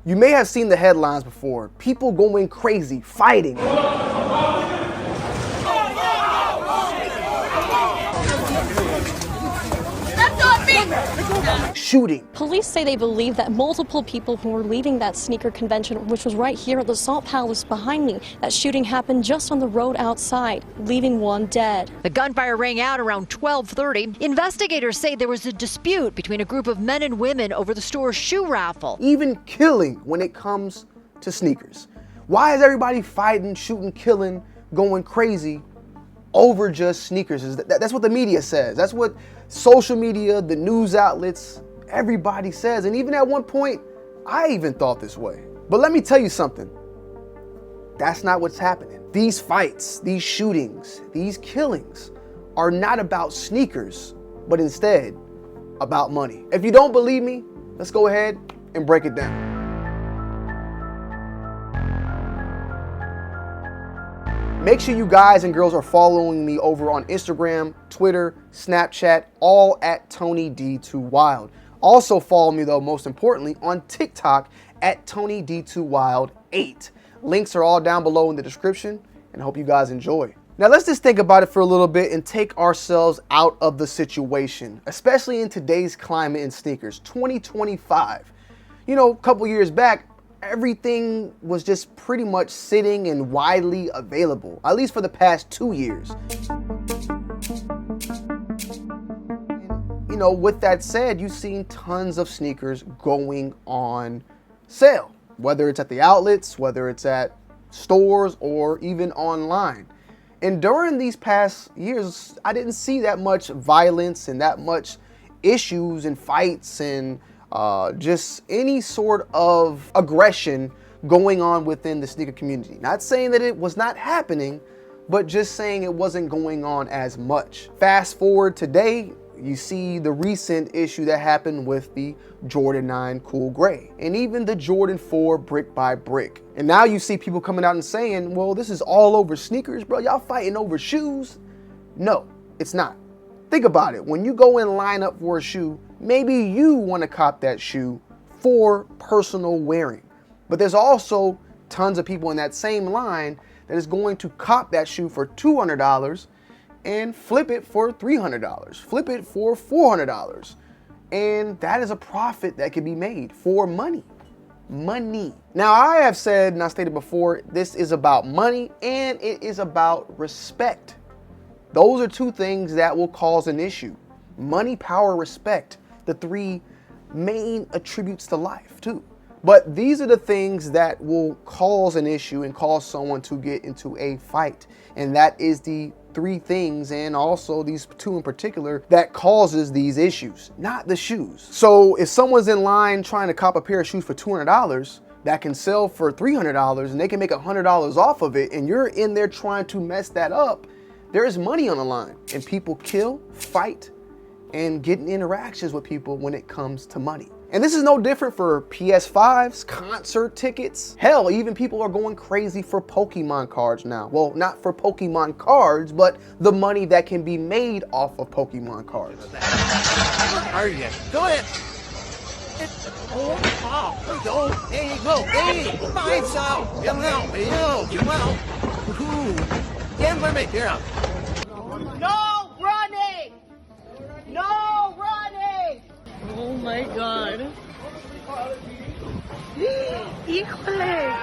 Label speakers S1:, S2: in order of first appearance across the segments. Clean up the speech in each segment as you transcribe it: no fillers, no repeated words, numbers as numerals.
S1: You may have seen the headlines before. People going crazy, fighting. Shooting.
S2: Police say they believe that multiple people who were leaving that sneaker convention, which was right here at the Salt Palace behind me, that shooting happened just on the road outside, leaving one dead.
S3: The gunfire rang out around 12:30. Investigators say there was a dispute between a group of men and women over the store's shoe raffle.
S1: Even killing when it comes to sneakers. Why is everybody fighting, shooting, killing, going crazy over just sneakers? That's what the media says. That's what social media, the news outlets, everybody says. And even at one point, I even thought this way. But let me tell you something. That's not what's happening. These fights, these shootings, these killings are not about sneakers, but instead about money. If you don't believe me, let's go ahead and break it down. Make sure you guys and girls are following me over on Instagram, Twitter, Snapchat, all at TonyD2Wild. Also follow me though, most importantly, on TikTok at TonyD2Wild8. Links are all down below in the description, and I hope you guys enjoy. Now let's just think about it for a little bit and take ourselves out of the situation, especially in today's climate in sneakers, 2025. You know, a couple years back, everything was just pretty much sitting and widely available, at least for the past 2 years. You know, with that said, you've seen tons of sneakers going on sale, whether it's at the outlets, whether it's at stores, or even online. And during these past years, I didn't see that much violence and that much issues and fights and just any sort of aggression going on within the sneaker community. Not saying that it was not happening, but just saying it wasn't going on as much. Fast forward today, you see the recent issue that happened with the Jordan 9 Cool Gray and even the Jordan 4 Brick by Brick. And now you see people coming out and saying, well, this is all over sneakers, bro. Y'all fighting over shoes? No, it's not. Think about it. When you go and line up for a shoe, maybe you want to cop that shoe for personal wearing. But there's also tons of people in that same line that is going to cop that shoe for $200 and flip it for $300, flip it for $400. And that is a profit that can be made for money. Money. Now, I have said, and I stated before, this is about money and it is about respect. Those are two things that will cause an issue. Money, power, respect, the three main attributes to life too. But these are the things that will cause an issue and cause someone to get into a fight. And that is the three things, and also these two in particular, that causes these issues, not the shoes. So if someone's in line trying to cop a pair of shoes for $200 that can sell for $300 and they can make $100 off of it, and you're in there trying to mess that up, there is money on the line, and people kill, fight, and get in interactions with people when it comes to money. And this is no different for PS5s, concert tickets. Hell, even people are going crazy for Pokemon cards now. Well, not for Pokemon cards, but the money that can be made off of Pokemon cards.
S4: Are you? Go ahead. There you go. Hey, find some. Come out. Come out. Stand for me. Here.
S5: No running! No running!
S2: Oh my God.
S5: Híjole!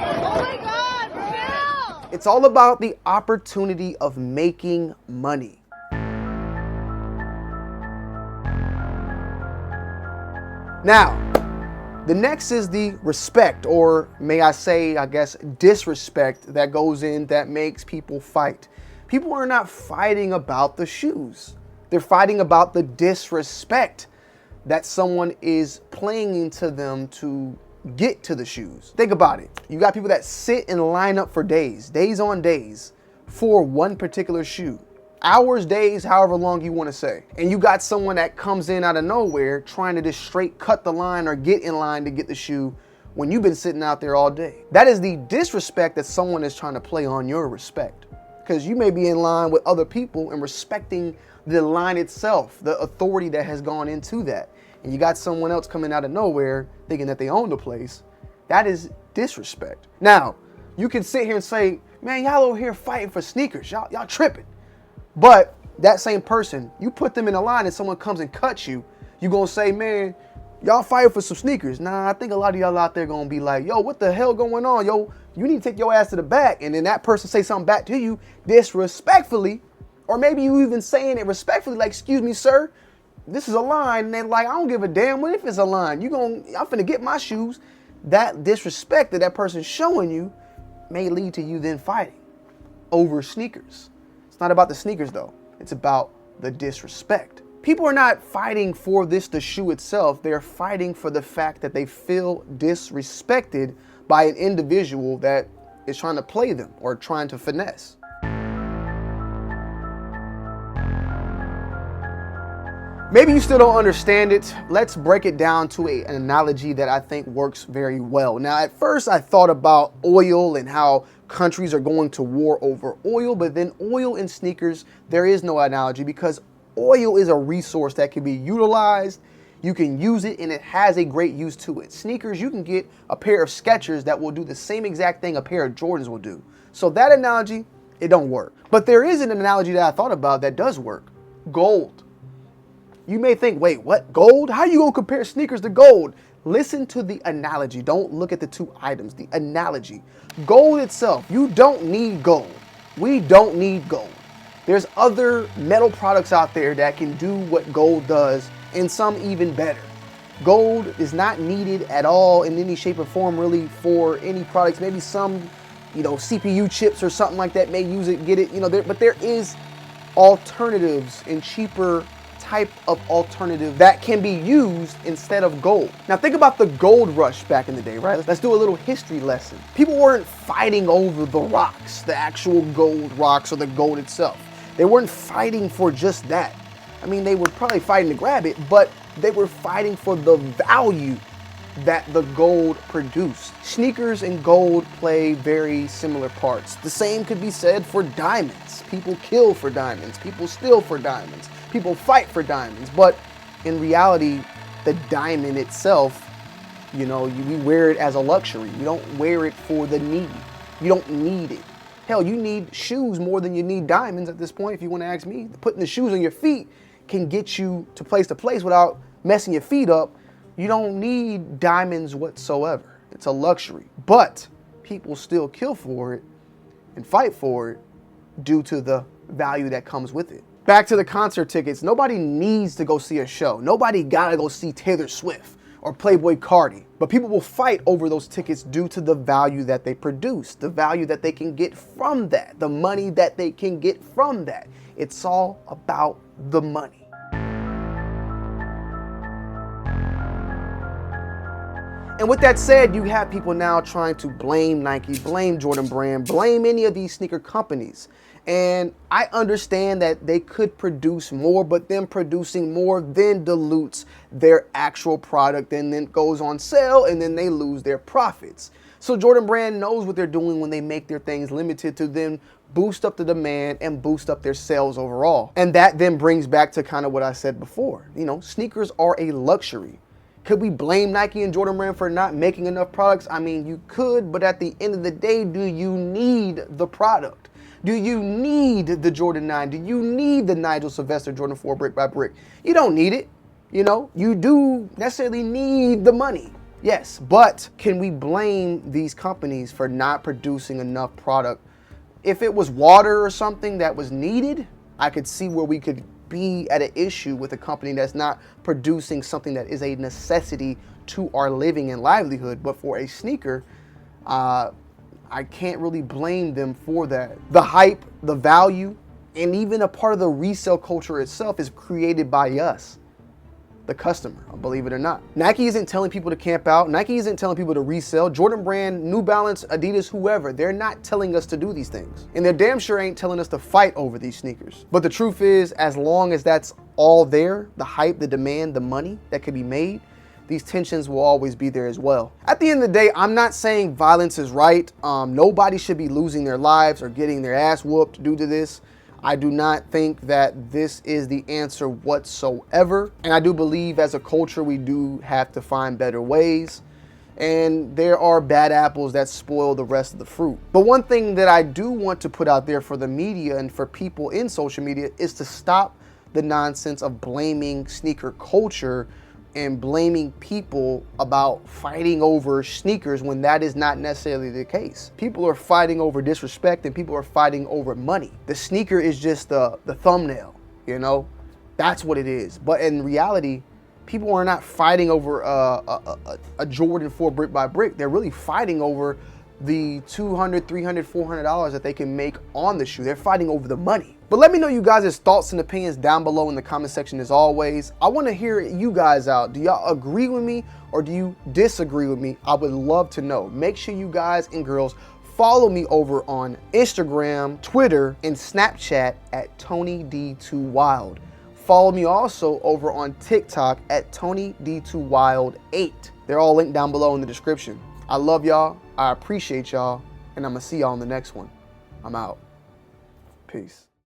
S5: Oh my God, Bill!
S1: It's all about the opportunity of making money. Now, the next is the respect, or may I say, I guess, disrespect that goes in that makes people fight. People are not fighting about the shoes. They're fighting about the disrespect that someone is playing into them to get to the shoes. Think about it. You got people that sit and line up for days on days for one particular shoe. Hours, days, however long you want to say. And you got someone that comes in out of nowhere trying to just straight cut the line or get in line to get the shoe when you've been sitting out there all day. That is the disrespect that someone is trying to play on your respect. because you may be in line with other people and respecting the line itself, the authority that has gone into that. And you got someone else coming out of nowhere thinking that they own the place. That is disrespect. Now, you can sit here and say, man, y'all over here fighting for sneakers. Y'all tripping. But that same person, you put them in a line and someone comes and cuts you, you gonna say, man, y'all fighting for some sneakers. Nah, I think a lot of y'all out there gonna be like, yo, what the hell going on? Yo, you need to take your ass to the back. And then that person say something back to you disrespectfully, or maybe you even saying it respectfully, like, excuse me, sir, this is a line. And they're like, I don't give a damn what if it's a line. I'm finna get my shoes. That disrespect that person's showing you may lead to you then fighting over sneakers. It's not about the sneakers though. It's about the disrespect. People are not fighting for the shoe itself. They're fighting for the fact that they feel disrespected by an individual that is trying to play them or trying to finesse. Maybe you still don't understand it. Let's break it down to an analogy that I think works very well. Now, at first I thought about oil and how countries are going to war over oil, but then oil and sneakers, there is no analogy because oil is a resource that can be utilized. You can use it and it has a great use to it. Sneakers, you can get a pair of Skechers that will do the same exact thing a pair of Jordans will do. So that analogy, it don't work. But there is an analogy that I thought about that does work. Gold. You may think, wait, what? Gold? How are you gonna compare sneakers to gold? Listen to the analogy. Don't look at the two items, the analogy. Gold itself, you don't need gold. We don't need gold. There's other metal products out there that can do what gold does and some even better. Gold is not needed at all in any shape or form really for any products. Maybe some, CPU chips or something like that may use it, get it, but there is alternatives and cheaper type of alternative that can be used instead of gold. Now think about the gold rush back in the day, right? Let's do a little history lesson. People weren't fighting over the rocks, the actual gold rocks or the gold itself. They weren't fighting for just that. I mean, they were probably fighting to grab it, but they were fighting for the value that the gold produced. Sneakers and gold play very similar parts. The same could be said for diamonds. People kill for diamonds. People steal for diamonds. People fight for diamonds. But in reality, the diamond itself, we wear it as a luxury. You don't wear it for the need. You don't need it. Hell, you need shoes more than you need diamonds at this point, if you want to ask me. Putting the shoes on your feet can get you to place without messing your feet up. You don't need diamonds whatsoever. It's a luxury. But people still kill for it and fight for it due to the value that comes with it. Back to the concert tickets. Nobody needs to go see a show. Nobody gotta go see Taylor Swift or Playboi Carti. But people will fight over those tickets due to the value that they produce, the value that they can get from that, the money that they can get from that. It's all about the money. And with that said, you have people now trying to blame Nike, blame Jordan Brand, blame any of these sneaker companies. And I understand that they could produce more, but them producing more then dilutes their actual product and then goes on sale and then they lose their profits. So Jordan Brand knows what they're doing when they make their things limited to then boost up the demand and boost up their sales overall. And that then brings back to kind of what I said before. Sneakers are a luxury. Could we blame Nike and Jordan Brand for not making enough products? I mean, you could, but at the end of the day, do you need the product? Do you need the Jordan 9? Do you need the Nigel Sylvester Jordan 4 brick by brick? You don't need it. You do necessarily need the money. Yes, but can we blame these companies for not producing enough product? If it was water or something that was needed, I could see where we could be at an issue with a company that's not producing something that is a necessity to our living and livelihood. But for a sneaker, I can't really blame them for that. The hype, the value, and even a part of the resale culture itself is created by us, the customer, believe it or not. Nike isn't telling people to camp out. Nike isn't telling people to resell. Jordan Brand, New Balance, Adidas, whoever, they're not telling us to do these things. And they damn sure ain't telling us to fight over these sneakers. But the truth is, as long as that's all there, the hype, the demand, the money that could be made, these tensions will always be there as well. At the end of the day, I'm not saying violence is right. Nobody should be losing their lives or getting their ass whooped due to this. I do not think that this is the answer whatsoever. And I do believe as a culture, we do have to find better ways. And there are bad apples that spoil the rest of the fruit. But one thing that I do want to put out there for the media and for people in social media is to stop the nonsense of blaming sneaker culture and blaming people about fighting over sneakers when that is not necessarily the case. People are fighting over disrespect and people are fighting over money. The sneaker is just the thumbnail, you know? That's what it is. But in reality, people are not fighting over a Jordan 4 brick by brick. They're really fighting over the $200, $300, $400 that they can make on the shoe. They're fighting over the money. But let me know you guys' thoughts and opinions down below in the comment section as always. I want to hear you guys out. Do y'all agree with me or do you disagree with me? I would love to know. Make sure you guys and girls follow me over on Instagram, Twitter, and Snapchat at TonyD2Wild. Follow me also over on TikTok at TonyD2Wild8. They're all linked down below in the description. I love y'all. I appreciate y'all. And I'm going to see y'all in the next one. I'm out. Peace.